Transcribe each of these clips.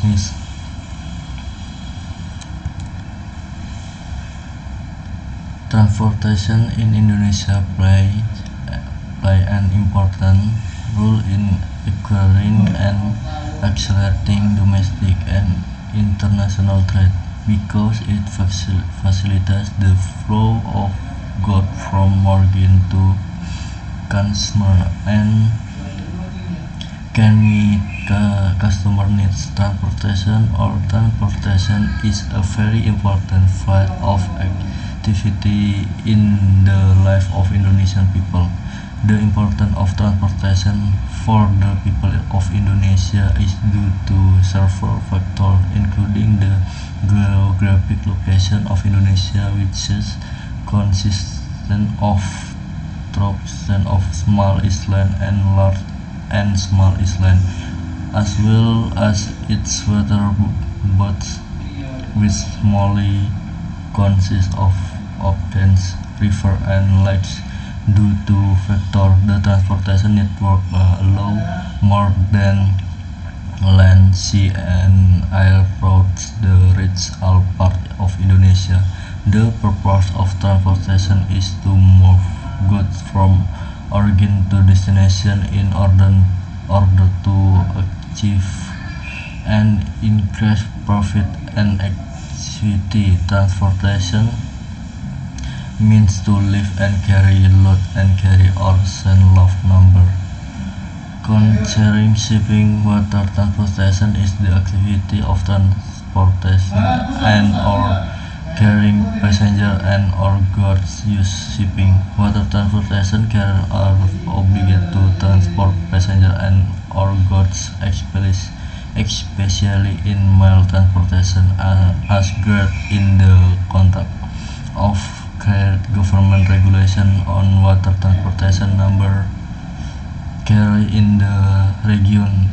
dismissed. Transportation in Indonesia play an important role in acquiring and accelerating domestic and international trade because it facilitates the flow of goods from origin to consumer and can meet customer needs. Transportation is a very important part of activity in the life of Indonesian people. The importance of transportation for the people of Indonesia is due to several factors, including the geographic location of Indonesia, which is consistent of thousands of small islands and large and small islands, as well as its weather boats, which mainly consist of oceans, rivers, and lakes. Due to factor, the transportation network allow more than land, sea, and air routes to reach all parts of Indonesia. The purpose of transportation is to move goods from origin to destination in order to achieve and increase profit and activity. Transportation means to lift and carry load and carry or send large number. Concerning shipping, water transportation is the activity of transportation and or carrying passenger and or goods. Use shipping. Water transportation carriers are obligated to transport passenger and or goods, especially in mail transportation, as graded in the contract of government regulation on water transportation. Number carriers in the region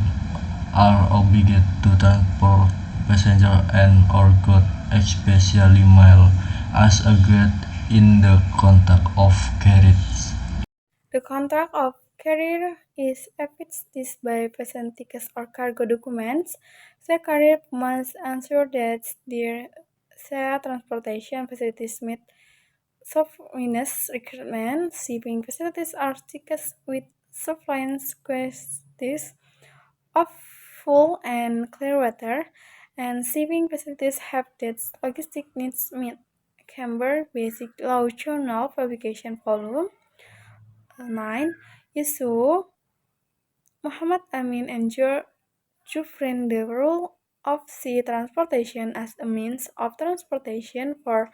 are obligated to transport passengers and or goods, especially mail, as agreed in the contract of carriage. The contract of carrier is affixed by present tickets or cargo documents. The carrier must ensure that their sea transportation facilities meet Sovereign's requirements. Shipping facilities are tickets with surveillance quantities of fuel and clear water, and shipping facilities have that logistic needs met. Camber Basic Law Journal Publication Volume 9 Issue Muhammad Amin and Jufrin the role of sea transportation as a means of transportation for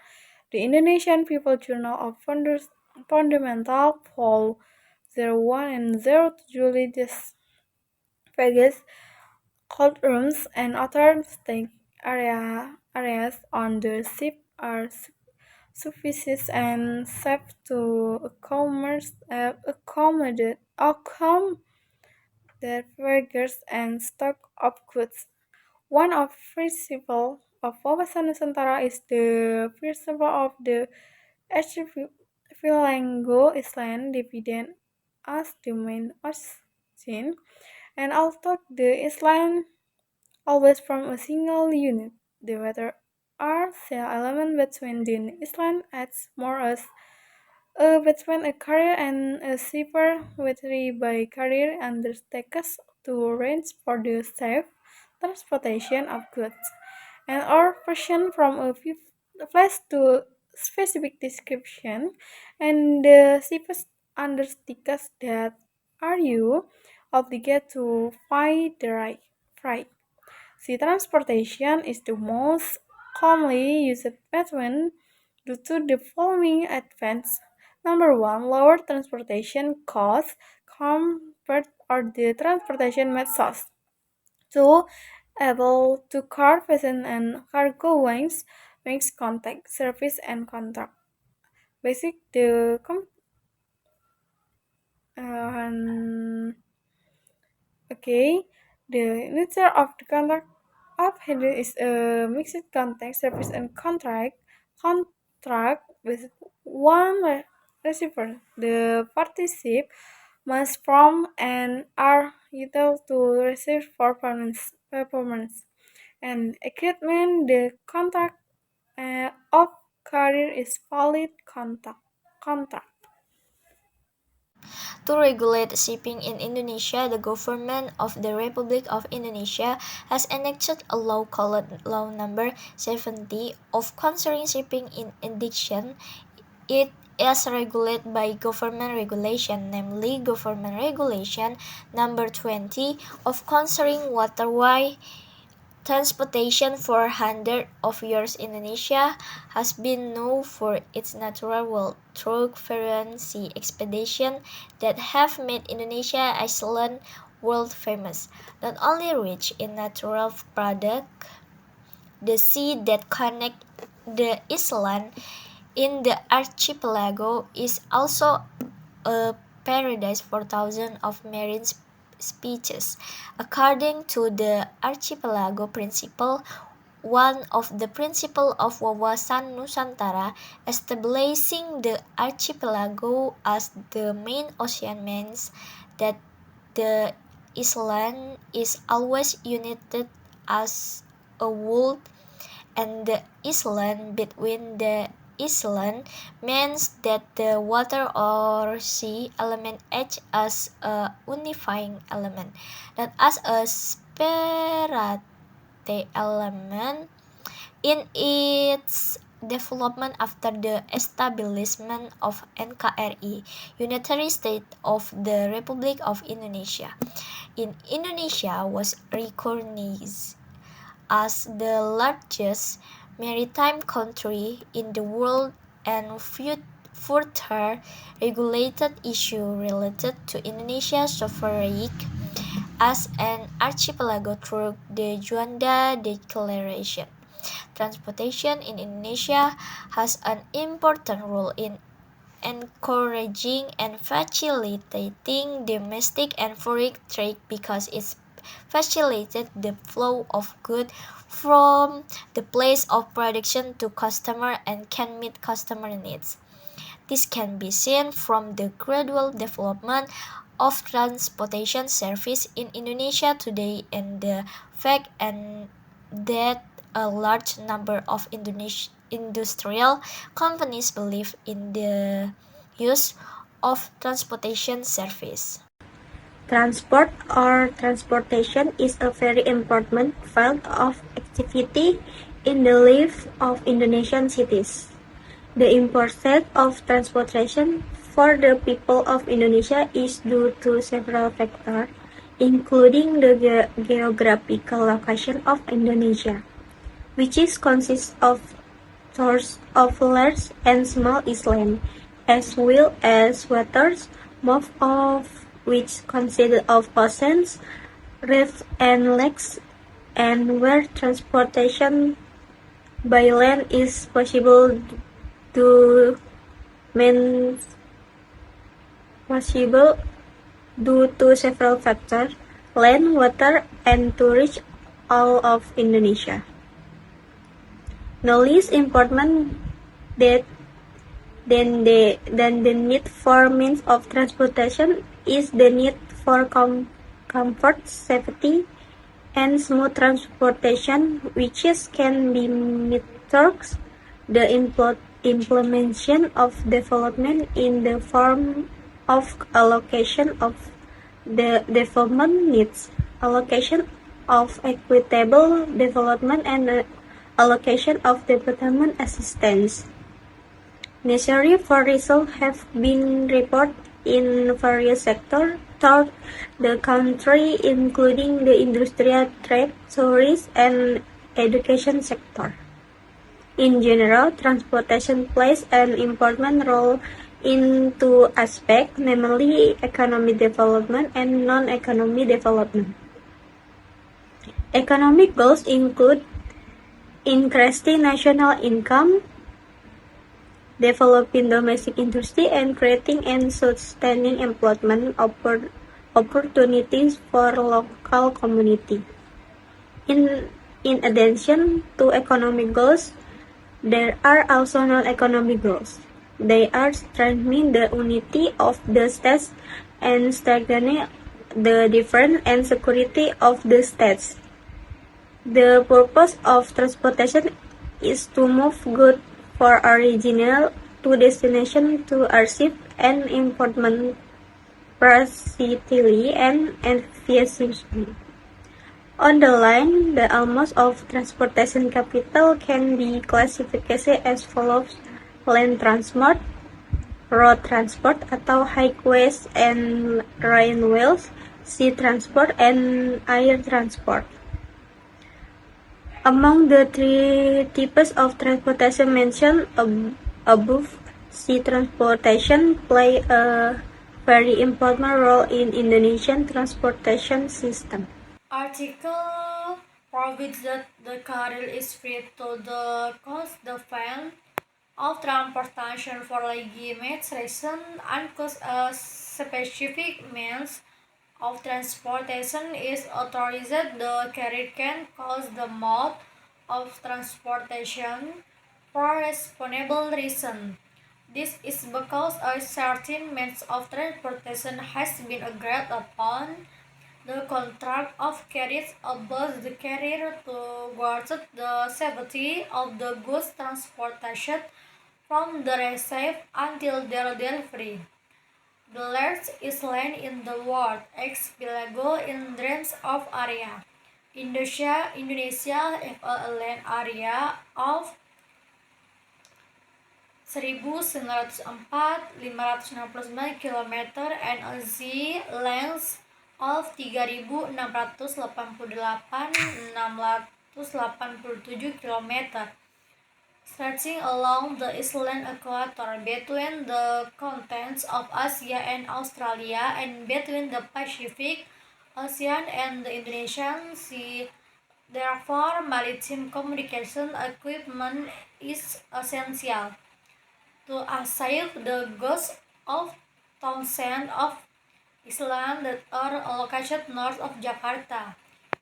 the Indonesian People Journal of Fundamental Vol. 01 and 02 July this Vegas cold rooms and other stake areas on the ship are sufficient and safe to accommodate their figures and stock of goods. One of principle of Wawasan Nusantara is the principle of the archipelago island dividend as the main ocean, and although the island always from a single unit, the weather are the element between the island adds more as between a carrier and a shipper, whether by carrier undertakes to arrange for the safe transportation of goods, and or version from a place to specific description, and the shipper undertakes that are you obligated to find the right freight. Sea transportation is the most commonly used method due to the following advantages. Number one, lower transportation costs compared or the transportation methods. Two, able to car passenger and cargo wings makes contact service and contract. Basic the uh, Okay, the nature of the contract of handle is a mixed context service and contract with one receiver. The partnership must from and are entitled to receive performance. and equipment, the contract of carrier is valid contract. To regulate shipping in Indonesia, the government of the Republic of Indonesia has enacted a law called Law Number 70 of concerning shipping. In addition, it is regulated by government regulation, namely Government Regulation Number 20 of concerning waterway transportation for hundreds of years. Indonesia has been known for its natural wealth through various sea expeditions that have made Indonesia island world famous. Not only rich in natural products, the sea that connect the island in the archipelago is also a paradise for thousands of marine species. According to the archipelago principle, one of the principles of Wawasan Nusantara, establishing the archipelago as the main ocean, means that the island is always united as a whole, and the island between the island means that the water or sea element acts as a unifying element, not as a separate element. In its development after the establishment of NKRI, Unitary State of the Republic of Indonesia, Indonesia was recognized as the largest maritime country in the world, and further regulated issues related to Indonesia's sovereignty as an archipelago through the Juanda Declaration. Transportation in Indonesia has an important role in encouraging and facilitating domestic and foreign trade because it facilitated the flow of goods from the place of production to customer and can meet customer needs. This can be seen from the gradual development of transportation service in Indonesia today and the fact that a large number of industrial companies believe in the use of transportation service. Transport or transportation is a very important field of activity in the life of Indonesian cities. The importance of transportation for the people of Indonesia is due to several factors, including the geographical location of Indonesia, which consists of source of large and small islands, as well as waters, most of which consist of oceans, rivers, and lakes, and where transportation by land is possible due to several factors: land, water, and to reach all of Indonesia. No less important than the need for means of transportation is the need for comfort, safety, and smooth transportation, which can be met through the implementation of development in the form of allocation of the development needs, allocation of equitable development, and allocation of development assistance. Necessary for results have been reported in various sectors throughout the country, including the industrial, trade, tourism, and education sector. In general, transportation plays an important role in two aspects, namely economic development and non-economic development. Economic goals include increasing national income, developing domestic industry, and creating and sustaining employment opportunities for local community. In addition to economic goals, there are also non-economic goals. They are strengthening the unity of the states and strengthening the defense and security of the states. The purpose of transportation is to move goods from original to destination to achieve an important precisely and efficiently. On the line, the amount of transportation capital can be classified as follows: land transport, road transport atau highways and railways, sea transport, and air transport. Among the three types of transportation mentioned above, sea transportation plays a very important role in Indonesian transportation system. Article provides that the carrier is free to the cost the fine of transportation for legitimate reason and cause a specific means of transportation is authorized. The carrier can cause the mode of transportation for reasonable reason. This is because a certain means of transportation has been agreed upon. The contract of carriage obliges the carrier to guard the safety of the goods transportation from the receipt until their delivery. The largest island in the world, archipelago in terms of area. Indonesia has a land area of 1.904.569 km and a sea length of 3.688.687 km, stretching along the island equator between the continents of Asia and Australia and between the Pacific Ocean and the Indonesian Sea. Therefore, maritime communication equipment is essential to achieve the goals of thousands of islands that are located north of Jakarta.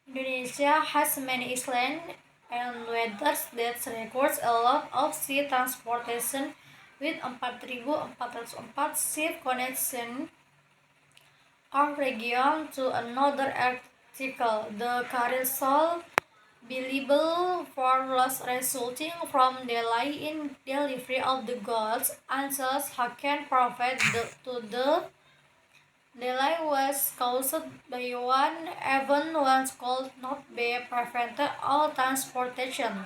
Indonesia has many islands and waters that requires a lot of sea transportation with 4.404 ship connection or region to another article. The carrier shall be liable for loss resulting from delay in delivery of the goods until he can provide to the delay was caused by one event which could not be prevented or transportation.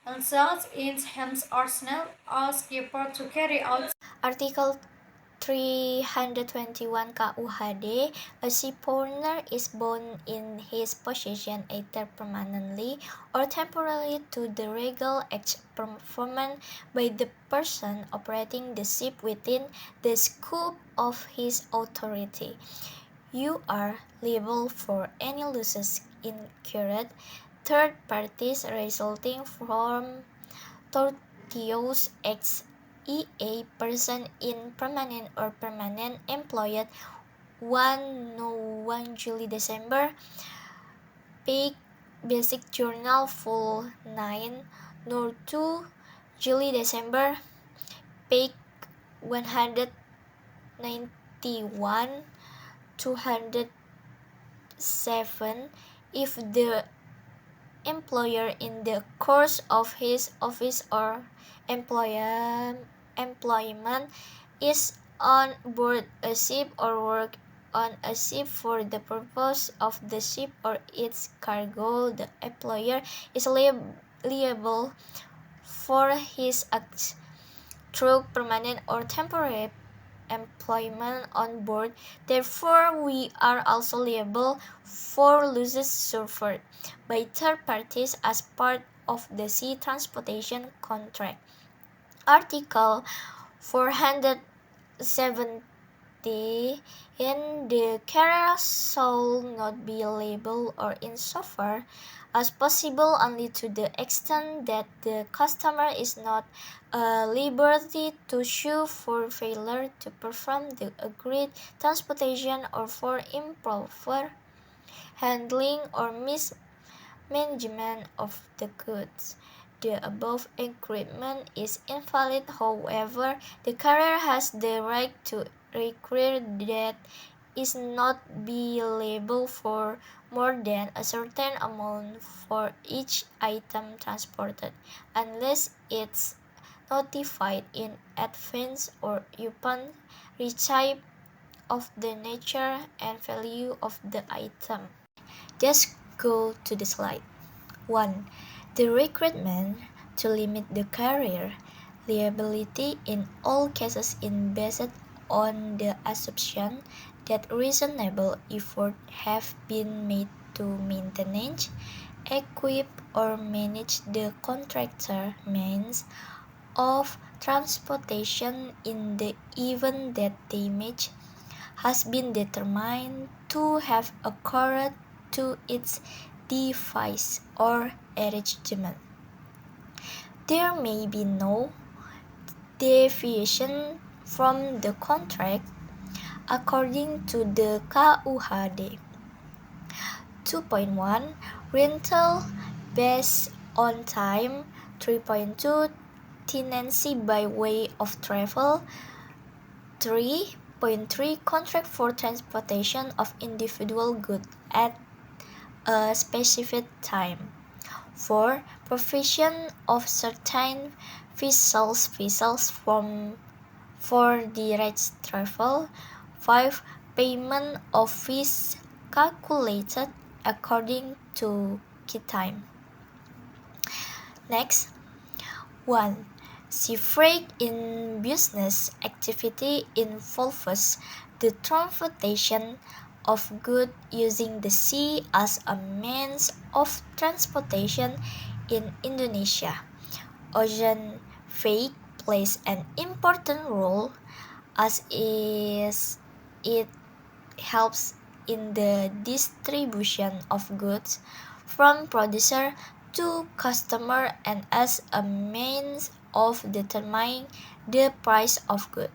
And such in hands or snap or skipper to carry out. Article 321 KUHD, a shipowner is bound in his possession either permanently or temporarily to the legal acts performed by the person operating the ship within the scope of his authority. You are liable for any losses incurred third parties resulting from tortious acts. A person in permanent or permanent employed 1 July December Peak Basic Journal Full 9 2 July December Peak 191 207 if the employer in the course of his office or employment is on board a ship or work on a ship for the purpose of the ship or its cargo, the employer is liable for his acts through permanent or temporary employment on board. Therefore, we are also liable for losses suffered by third parties as part of the sea transportation contract. Article 470 in the carrier shall not be liable or insofar as possible only to the extent that the customer is not at liberty to sue for failure to perform the agreed transportation or for improper handling or mismanagement of the goods. The above agreement is invalid. However, the carrier has the right to require that is not billable for more than a certain amount for each item transported, unless it's notified in advance or upon receipt of the nature and value of the item. Just go to the slide. 1. The requirement to limit the carrier liability in all cases is based on the assumption that reasonable efforts have been made to maintain, equip, or manage the contractor means of transportation in the event that damage has been determined to have occurred to its device or arrangement. There may be no deviation from the contract according to the KUHD. 2.1 Rental based on time. 3.2 Tenancy by way of travel. 3.3 Contract for transportation of individual goods at a specified time. 4. Provision of certain vessels for direct travel. 5. Payment of fees calculated according to key time. Next, 1. Sea freight in business activity involves the transportation of goods using the sea as a means of transportation in Indonesia. Ocean freight plays an important role as it helps in the distribution of goods from producer to customer and as a means of determining the price of goods.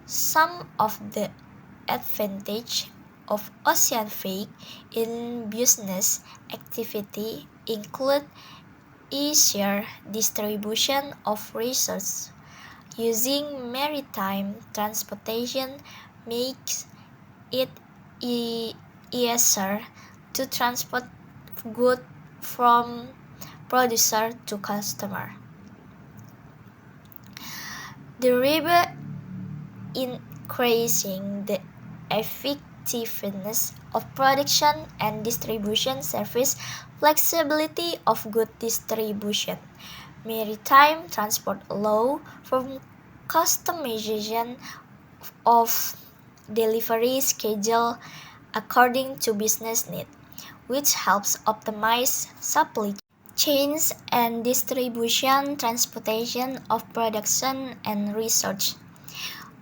Some of the advantages of ocean freight in business activity include easier distribution of resources. Using maritime transportation makes it easier to transport goods from producer to customer. Thereby increasing the effectiveness of production and distribution service, flexibility of good distribution. Maritime transport allow for customization of delivery schedule according to business need, which helps optimize supply chains and distribution, transportation of production and research.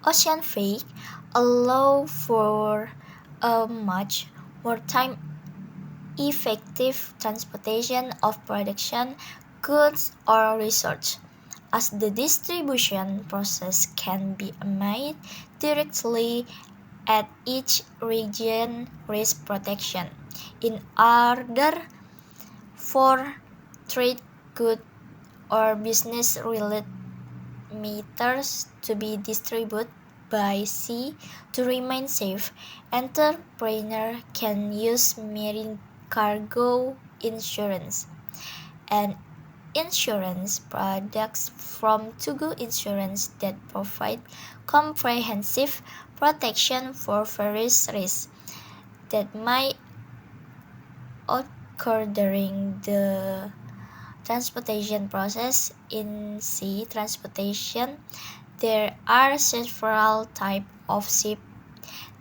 Ocean freight allow for a much more time effective transportation of production, goods, or research, as the distribution process can be made directly at each region risk protection. In order for trade goods or business related matters to be distributed by sea to remain safe, entrepreneur can use marine cargo insurance and insurance products from Tugu Insurance that provide comprehensive protection for various risks that might occur during the transportation process. In sea transportation, there are several types of ships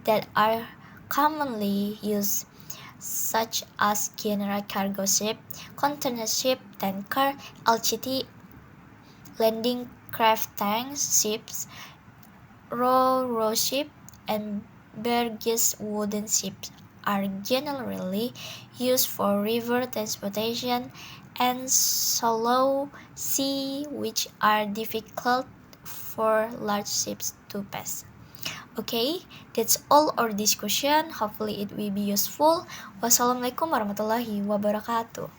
that are commonly used, such as general cargo ship, container ship, tanker, LCT, landing craft tanks, ships, ro-ro ship, and barges wooden ships are generally used for river transportation and shallow sea, which are difficult for large ships to pass. Okay, that's all our discussion. Hopefully it will be useful. Wassalamualaikum warahmatullahi wabarakatuh.